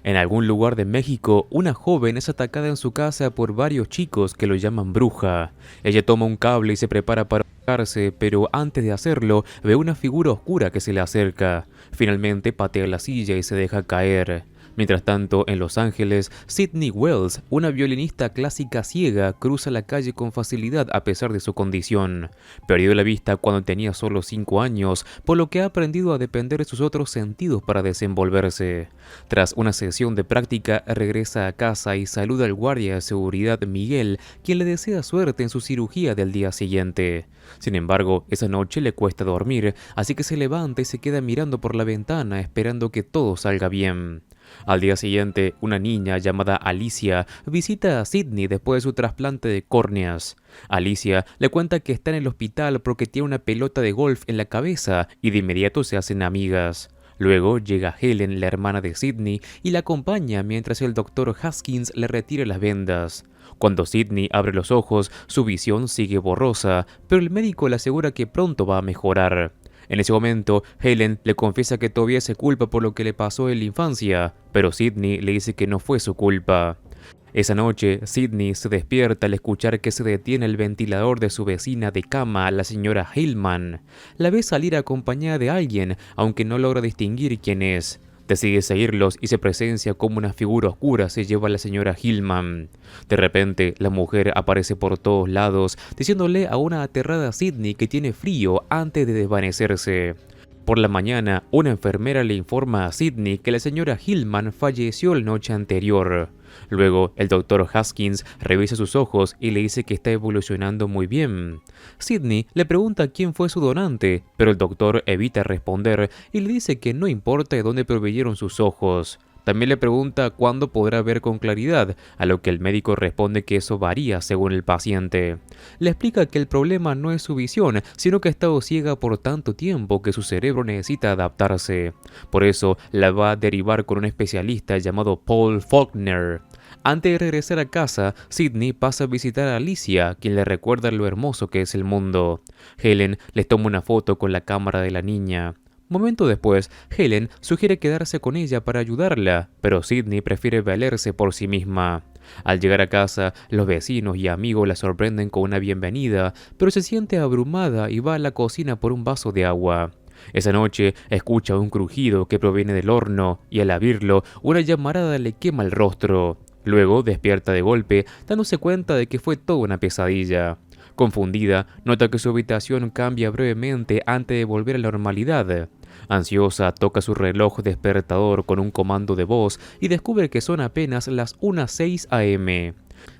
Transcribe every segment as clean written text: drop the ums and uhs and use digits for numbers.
En algún lugar de México, una joven es atacada en su casa por varios chicos que lo llaman bruja. Ella toma un cable y se prepara para ahogarse, pero antes de hacerlo, ve una figura oscura que se le acerca. Finalmente patea la silla y se deja caer. Mientras tanto, en Los Ángeles, Sydney Wells, una violinista clásica ciega, cruza la calle con facilidad a pesar de su condición. Perdió la vista cuando tenía solo 5 años, por lo que ha aprendido a depender de sus otros sentidos para desenvolverse. Tras una sesión de práctica, regresa a casa y saluda al guardia de seguridad Miguel, quien le desea suerte en su cirugía del día siguiente. Sin embargo, esa noche le cuesta dormir, así que se levanta y se queda mirando por la ventana esperando que todo salga bien. Al día siguiente, una niña llamada Alicia visita a Sydney después de su trasplante de córneas. Alicia le cuenta que está en el hospital porque tiene una pelota de golf en la cabeza y de inmediato se hacen amigas. Luego llega Helen, la hermana de Sydney, y la acompaña mientras el doctor Haskins le retira las vendas. Cuando Sydney abre los ojos, su visión sigue borrosa, pero el médico le asegura que pronto va a mejorar. En ese momento, Helen le confiesa que todavía se culpa por lo que le pasó en la infancia, pero Sydney le dice que no fue su culpa. Esa noche, Sydney se despierta al escuchar que se detiene el ventilador de su vecina de cama, la señora Hillman. La ve salir acompañada de alguien, aunque no logra distinguir quién es. Decide seguirlos y se presencia como una figura oscura se lleva a la señora Hillman. De repente, la mujer aparece por todos lados, diciéndole a una aterrada Sydney que tiene frío antes de desvanecerse. Por la mañana, una enfermera le informa a Sydney que la señora Hillman falleció la noche anterior. Luego, el doctor Haskins revisa sus ojos y le dice que está evolucionando muy bien. Sydney le pregunta quién fue su donante, pero el doctor evita responder y le dice que no importa de dónde proveyeron sus ojos. También le pregunta cuándo podrá ver con claridad, a lo que el médico responde que eso varía según el paciente. Le explica que el problema no es su visión, sino que ha estado ciega por tanto tiempo que su cerebro necesita adaptarse. Por eso la va a derivar con un especialista llamado Paul Faulkner. Antes de regresar a casa, Sydney pasa a visitar a Alicia, quien le recuerda lo hermoso que es el mundo. Helen les toma una foto con la cámara de la niña. Momento después, Helen sugiere quedarse con ella para ayudarla, pero Sydney prefiere valerse por sí misma. Al llegar a casa, los vecinos y amigos la sorprenden con una bienvenida, pero se siente abrumada y va a la cocina por un vaso de agua. Esa noche escucha un crujido que proviene del horno y al abrirlo, una llamarada le quema el rostro. Luego despierta de golpe, dándose cuenta de que fue toda una pesadilla. Confundida, nota que su habitación cambia brevemente antes de volver a la normalidad. Ansiosa, toca su reloj despertador con un comando de voz y descubre que son apenas las 1:06 am.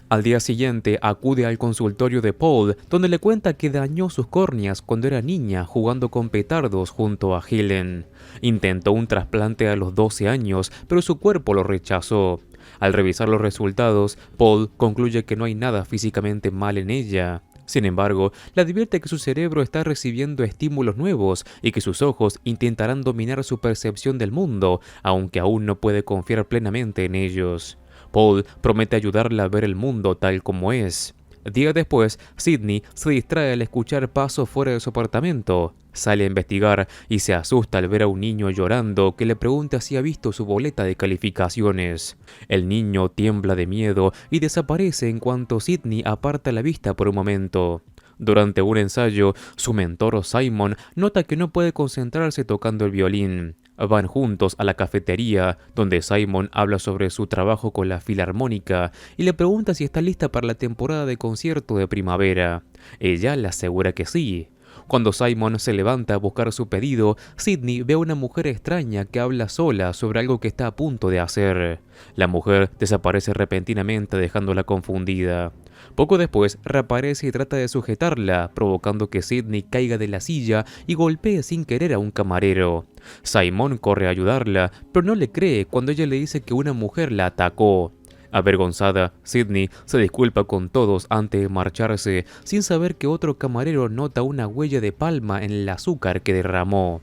Al día siguiente acude al consultorio de Paul, donde le cuenta que dañó sus córneas cuando era niña jugando con petardos junto a Helen. Intentó un trasplante a los 12 años, pero su cuerpo lo rechazó. Al revisar los resultados, Paul concluye que no hay nada físicamente mal en ella. Sin embargo, le advierte que su cerebro está recibiendo estímulos nuevos y que sus ojos intentarán dominar su percepción del mundo, aunque aún no puede confiar plenamente en ellos. Paul promete ayudarla a ver el mundo tal como es. Días después, Sydney se distrae al escuchar pasos fuera de su apartamento. Sale a investigar y se asusta al ver a un niño llorando que le pregunta si ha visto su boleta de calificaciones. El niño tiembla de miedo y desaparece en cuanto Sydney aparta la vista por un momento. Durante un ensayo, su mentor Simon nota que no puede concentrarse tocando el violín. Van juntos a la cafetería, donde Simon habla sobre su trabajo con la filarmónica y le pregunta si está lista para la temporada de concierto de primavera. Ella le asegura que sí. Cuando Simon se levanta a buscar su pedido, Sydney ve a una mujer extraña que habla sola sobre algo que está a punto de hacer. La mujer desaparece repentinamente dejándola confundida. Poco después reaparece y trata de sujetarla, provocando que Sydney caiga de la silla y golpee sin querer a un camarero. Simon corre a ayudarla, pero no le cree cuando ella le dice que una mujer la atacó. Avergonzada, Sydney se disculpa con todos antes de marcharse, sin saber que otro camarero nota una huella de palma en el azúcar que derramó.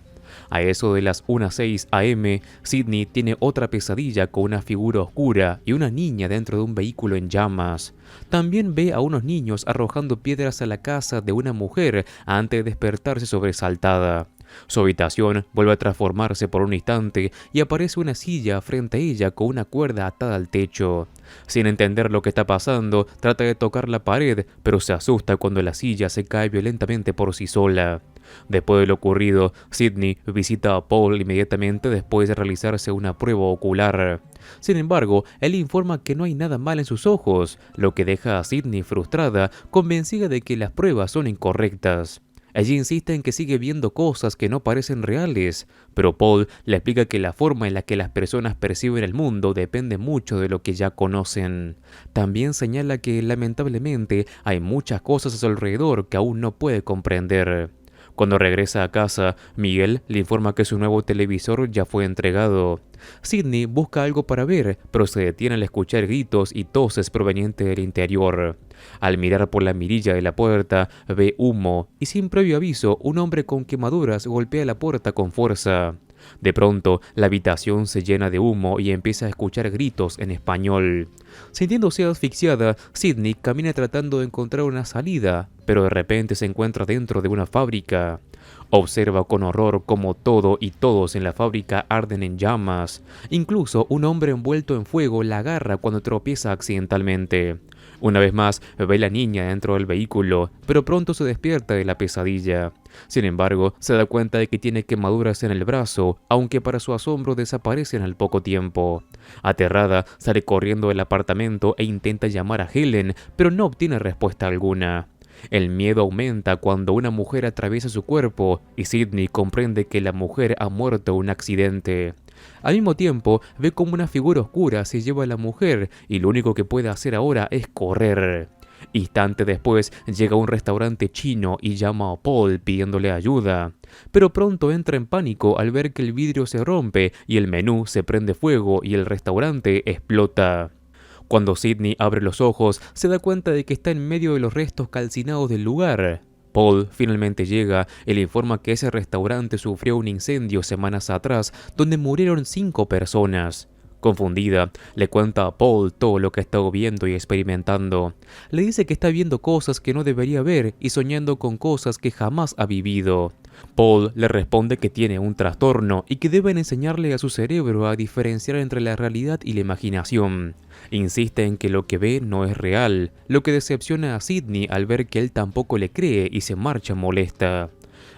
A eso de las 1:06 am, Sydney tiene otra pesadilla con una figura oscura y una niña dentro de un vehículo en llamas. También ve a unos niños arrojando piedras a la casa de una mujer antes de despertarse sobresaltada. Su habitación vuelve a transformarse por un instante y aparece una silla frente a ella con una cuerda atada al techo. Sin entender lo que está pasando, trata de tocar la pared, pero se asusta cuando la silla se cae violentamente por sí sola. Después de lo ocurrido, Sidney visita a Paul inmediatamente después de realizarse una prueba ocular. Sin embargo, él informa que no hay nada mal en sus ojos, lo que deja a Sidney frustrada, convencida de que las pruebas son incorrectas. Ella insiste en que sigue viendo cosas que no parecen reales, pero Paul le explica que la forma en la que las personas perciben el mundo depende mucho de lo que ya conocen. También señala que lamentablemente hay muchas cosas a su alrededor que aún no puede comprender. Cuando regresa a casa, Miguel le informa que su nuevo televisor ya fue entregado. Sidney busca algo para ver, pero se detiene al escuchar gritos y toses provenientes del interior. Al mirar por la mirilla de la puerta, ve humo y sin previo aviso, un hombre con quemaduras golpea la puerta con fuerza. De pronto, la habitación se llena de humo y empieza a escuchar gritos en español. Sintiéndose asfixiada, Sidney camina tratando de encontrar una salida, pero de repente se encuentra dentro de una fábrica. Observa con horror cómo todo y todos en la fábrica arden en llamas. Incluso un hombre envuelto en fuego la agarra cuando tropieza accidentalmente. Una vez más, ve a la niña dentro del vehículo, pero pronto se despierta de la pesadilla. Sin embargo, se da cuenta de que tiene quemaduras en el brazo, aunque para su asombro desaparecen al poco tiempo. Aterrada, sale corriendo del apartamento e intenta llamar a Helen, pero no obtiene respuesta alguna. El miedo aumenta cuando una mujer atraviesa su cuerpo y Sidney comprende que la mujer ha muerto en un accidente. Al mismo tiempo, ve como una figura oscura se lleva a la mujer y lo único que puede hacer ahora es correr. Instante después, llega a un restaurante chino y llama a Paul pidiéndole ayuda. Pero pronto entra en pánico al ver que el vidrio se rompe y el menú se prende fuego y el restaurante explota. Cuando Sidney abre los ojos, se da cuenta de que está en medio de los restos calcinados del lugar. Paul finalmente llega y le informa que ese restaurante sufrió un incendio semanas atrás donde murieron 5 personas. Confundida, le cuenta a Paul todo lo que ha estado viendo y experimentando. Le dice que está viendo cosas que no debería ver y soñando con cosas que jamás ha vivido. Paul le responde que tiene un trastorno y que deben enseñarle a su cerebro a diferenciar entre la realidad y la imaginación. Insiste en que lo que ve no es real, lo que decepciona a Sidney al ver que él tampoco le cree y se marcha molesta.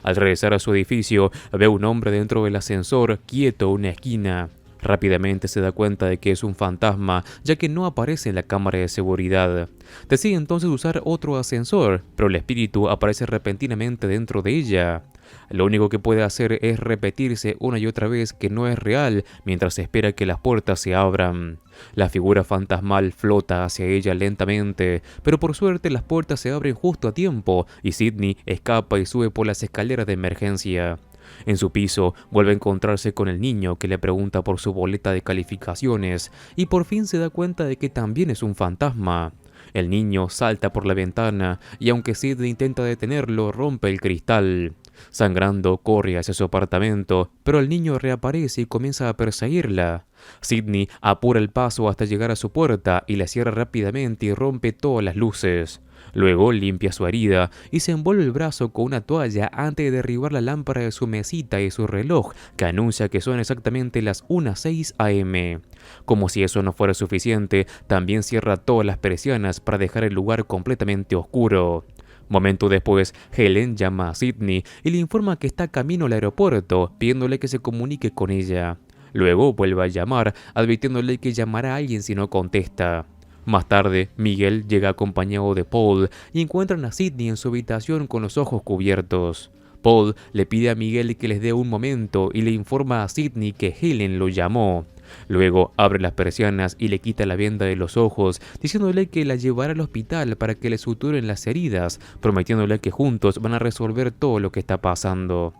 Al regresar a su edificio, ve a un hombre dentro del ascensor, quieto en una esquina. Rápidamente se da cuenta de que es un fantasma, ya que no aparece en la cámara de seguridad. Decide entonces usar otro ascensor, pero el espíritu aparece repentinamente dentro de ella. Lo único que puede hacer es repetirse una y otra vez que no es real mientras espera que las puertas se abran. La figura fantasmal flota hacia ella lentamente, pero por suerte las puertas se abren justo a tiempo y Sidney escapa y sube por las escaleras de emergencia. En su piso vuelve a encontrarse con el niño que le pregunta por su boleta de calificaciones y por fin se da cuenta de que también es un fantasma. El niño salta por la ventana y aunque Sidney intenta detenerlo, rompe el cristal. Sangrando, corre hacia su apartamento, pero el niño reaparece y comienza a perseguirla. Sidney apura el paso hasta llegar a su puerta y la cierra rápidamente y rompe todas las luces. Luego limpia su herida y se envuelve el brazo con una toalla antes de derribar la lámpara de su mesita y su reloj, que anuncia que son exactamente las 1:06 am. Como si eso no fuera suficiente, también cierra todas las persianas para dejar el lugar completamente oscuro. Momento después, Helen llama a Sidney y le informa que está camino al aeropuerto, pidiéndole que se comunique con ella. Luego vuelve a llamar, advirtiéndole que llamará a alguien si no contesta. Más tarde, Miguel llega acompañado de Paul y encuentran a Sidney en su habitación con los ojos cubiertos. Paul le pide a Miguel que les dé un momento y le informa a Sidney que Helen lo llamó. Luego abre las persianas y le quita la venda de los ojos, diciéndole que la llevará al hospital para que le suturen las heridas, prometiéndole que juntos van a resolver todo lo que está pasando.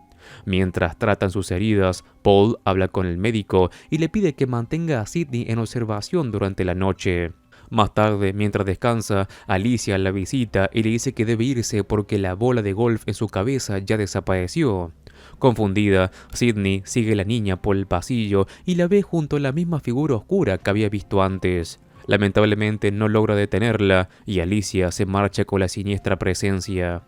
Mientras tratan sus heridas, Paul habla con el médico y le pide que mantenga a Sidney en observación durante la noche. Más tarde, mientras descansa, Alicia la visita y le dice que debe irse porque la bola de golf en su cabeza ya desapareció. Confundida, Sidney sigue a la niña por el pasillo y la ve junto a la misma figura oscura que había visto antes. Lamentablemente no logra detenerla y Alicia se marcha con la siniestra presencia.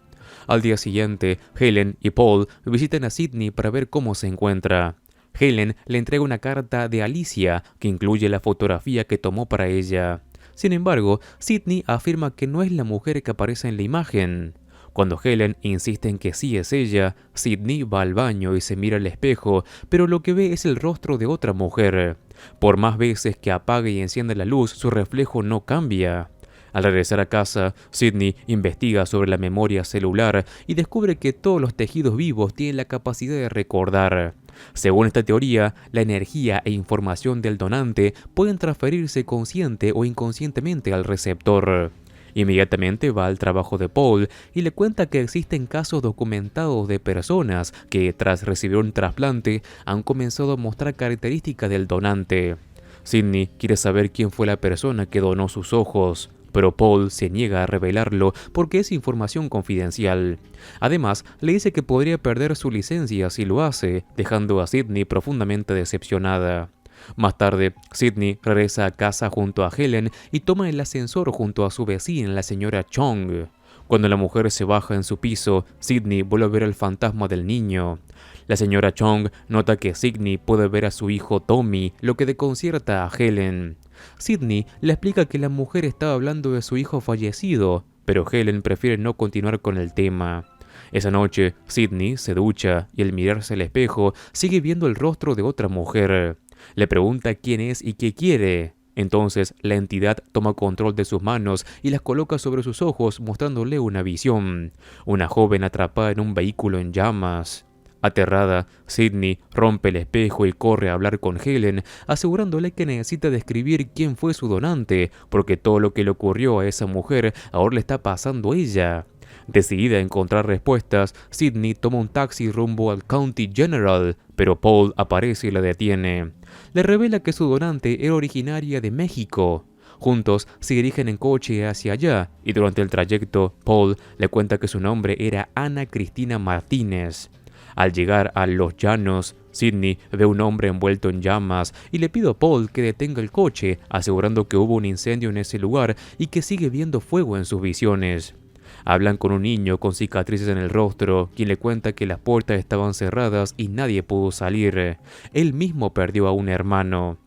Al día siguiente, Helen y Paul visitan a Sydney para ver cómo se encuentra. Helen le entrega una carta de Alicia que incluye la fotografía que tomó para ella. Sin embargo, Sydney afirma que no es la mujer que aparece en la imagen. Cuando Helen insiste en que sí es ella, Sydney va al baño y se mira al espejo, pero lo que ve es el rostro de otra mujer. Por más veces que apague y encienda la luz, su reflejo no cambia. Al regresar a casa, Sydney investiga sobre la memoria celular y descubre que todos los tejidos vivos tienen la capacidad de recordar. Según esta teoría, la energía e información del donante pueden transferirse consciente o inconscientemente al receptor. Inmediatamente va al trabajo de Paul y le cuenta que existen casos documentados de personas que, tras recibir un trasplante, han comenzado a mostrar características del donante. Sydney quiere saber quién fue la persona que donó sus ojos, pero Paul se niega a revelarlo porque es información confidencial. Además, le dice que podría perder su licencia si lo hace, dejando a Sydney profundamente decepcionada. Más tarde, Sydney regresa a casa junto a Helen y toma el ascensor junto a su vecina, la señora Chong. Cuando la mujer se baja en su piso, Sydney vuelve a ver el fantasma del niño. La señora Chong nota que Sydney puede ver a su hijo Tommy, lo que desconcierta a Helen. Sydney le explica que la mujer estaba hablando de su hijo fallecido, pero Helen prefiere no continuar con el tema. Esa noche, Sydney se ducha y al mirarse al espejo sigue viendo el rostro de otra mujer. Le pregunta quién es y qué quiere. Entonces, la entidad toma control de sus manos y las coloca sobre sus ojos, mostrándole una visión. Una joven atrapada en un vehículo en llamas. Aterrada, Sydney rompe el espejo y corre a hablar con Helen, asegurándole que necesita describir quién fue su donante, porque todo lo que le ocurrió a esa mujer ahora le está pasando a ella. Decidida a encontrar respuestas, Sydney toma un taxi rumbo al County General, pero Paul aparece y la detiene. Le revela que su donante era originaria de México. Juntos se dirigen en coche hacia allá y durante el trayecto, Paul le cuenta que su nombre era Ana Cristina Martínez. Al llegar a Los Llanos, Sydney ve un hombre envuelto en llamas y le pide a Paul que detenga el coche, asegurando que hubo un incendio en ese lugar y que sigue viendo fuego en sus visiones. Hablan con un niño con cicatrices en el rostro, quien le cuenta que las puertas estaban cerradas y nadie pudo salir. Él mismo perdió a un hermano.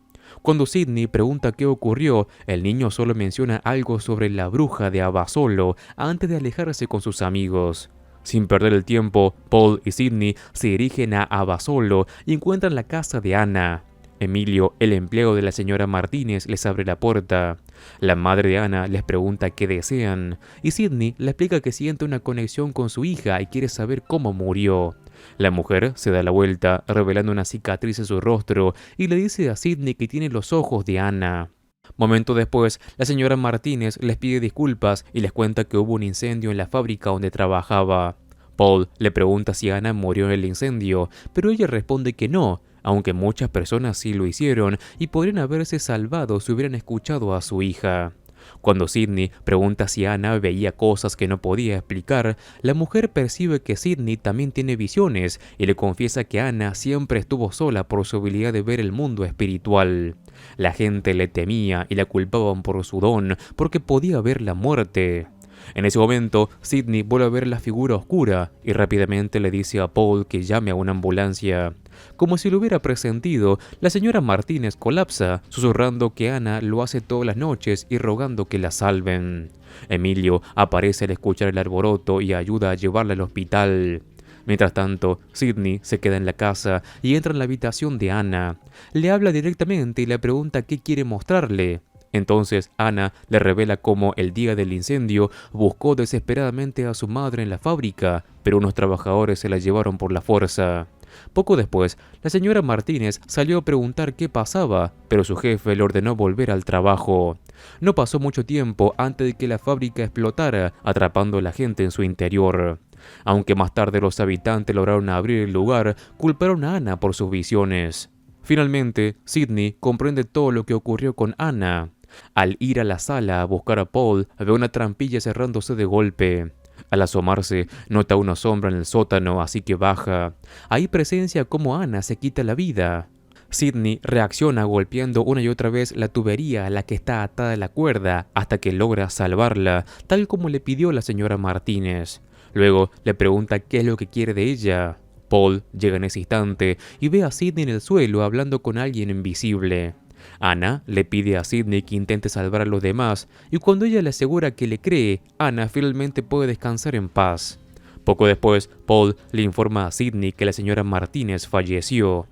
Cuando Sydney pregunta qué ocurrió, el niño solo menciona algo sobre la bruja de Abasolo antes de alejarse con sus amigos. Sin perder el tiempo, Paul y Sydney se dirigen a Abasolo y encuentran la casa de Ana. Emilio, el empleado de la señora Martínez, les abre la puerta. La madre de Ana les pregunta qué desean, y Sydney le explica que siente una conexión con su hija y quiere saber cómo murió. La mujer se da la vuelta, revelando una cicatriz en su rostro, y le dice a Sydney que tiene los ojos de Ana. Momento después, la señora Martínez les pide disculpas y les cuenta que hubo un incendio en la fábrica donde trabajaba. Paul le pregunta si Ana murió en el incendio, pero ella responde que no, aunque muchas personas sí lo hicieron y podrían haberse salvado si hubieran escuchado a su hija. Cuando Sydney pregunta si Ana veía cosas que no podía explicar, la mujer percibe que Sydney también tiene visiones y le confiesa que Ana siempre estuvo sola por su habilidad de ver el mundo espiritual. La gente le temía y la culpaban por su don porque podía ver la muerte. En ese momento, Sydney vuelve a ver la figura oscura y rápidamente le dice a Paul que llame a una ambulancia. Como si lo hubiera presentido, la señora Martínez colapsa, susurrando que Ana lo hace todas las noches y rogando que la salven. Emilio aparece al escuchar el alboroto y ayuda a llevarla al hospital. Mientras tanto, Sydney se queda en la casa y entra en la habitación de Ana. Le habla directamente y le pregunta qué quiere mostrarle. Entonces Ana le revela cómo el día del incendio buscó desesperadamente a su madre en la fábrica, pero unos trabajadores se la llevaron por la fuerza. Poco después, la señora Martínez salió a preguntar qué pasaba, pero su jefe le ordenó volver al trabajo. No pasó mucho tiempo antes de que la fábrica explotara, atrapando a la gente en su interior. Aunque más tarde los habitantes lograron abrir el lugar, culparon a Ana por sus visiones. Finalmente, Sydney comprende todo lo que ocurrió con Ana. Al ir a la sala a buscar a Paul, ve una trampilla cerrándose de golpe. Al asomarse, nota una sombra en el sótano, así que baja. Ahí presencia cómo Ana se quita la vida. Sydney reacciona golpeando una y otra vez la tubería a la que está atada la cuerda hasta que logra salvarla, tal como le pidió la señora Martínez. Luego le pregunta qué es lo que quiere de ella. Paul llega en ese instante y ve a Sidney en el suelo hablando con alguien invisible. Anna le pide a Sidney que intente salvar a los demás y cuando ella le asegura que le cree, Anna finalmente puede descansar en paz. Poco después, Paul le informa a Sidney que la señora Martínez falleció.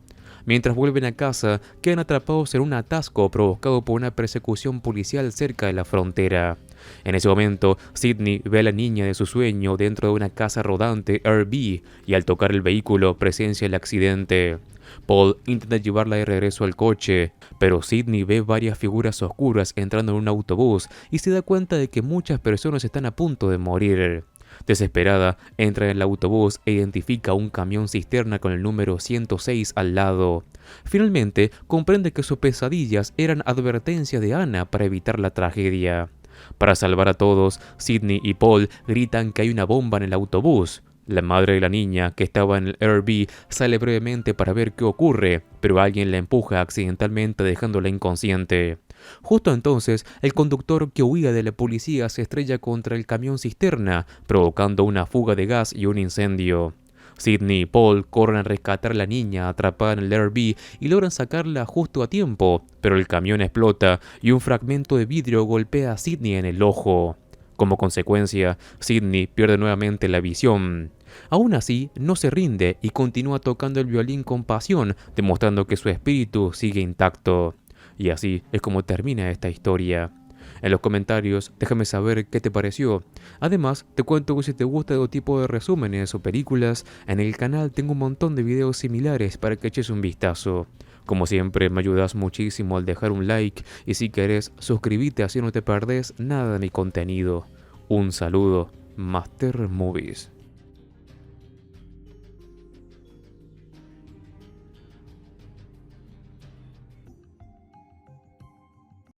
Mientras vuelven a casa, quedan atrapados en un atasco provocado por una persecución policial cerca de la frontera. En ese momento, Sidney ve a la niña de su sueño dentro de una casa rodante RV y al tocar el vehículo presencia el accidente. Paul intenta llevarla de regreso al coche, pero Sidney ve varias figuras oscuras entrando en un autobús y se da cuenta de que muchas personas están a punto de morir. Desesperada, entra en el autobús e identifica un camión cisterna con el número 106 al lado. Finalmente, comprende que sus pesadillas eran advertencias de Anna para evitar la tragedia. Para salvar a todos, Sidney y Paul gritan que hay una bomba en el autobús. La madre de la niña, que estaba en el RV, sale brevemente para ver qué ocurre, pero alguien la empuja accidentalmente dejándola inconsciente. Justo entonces, el conductor que huía de la policía se estrella contra el camión cisterna, provocando una fuga de gas y un incendio. Sidney y Paul corren a rescatar a la niña atrapada en el RV y logran sacarla justo a tiempo, pero el camión explota y un fragmento de vidrio golpea a Sidney en el ojo. Como consecuencia, Sidney pierde nuevamente la visión. Aún así, no se rinde y continúa tocando el violín con pasión, demostrando que su espíritu sigue intacto. Y así es como termina esta historia. En los comentarios déjame saber qué te pareció. Además, te cuento que si te gusta todo tipo de resúmenes o películas, en el canal tengo un montón de videos similares para que eches un vistazo. Como siempre, me ayudas muchísimo al dejar un like y si querés, suscríbete así no te perdés nada de mi contenido. Un saludo, Master Movies.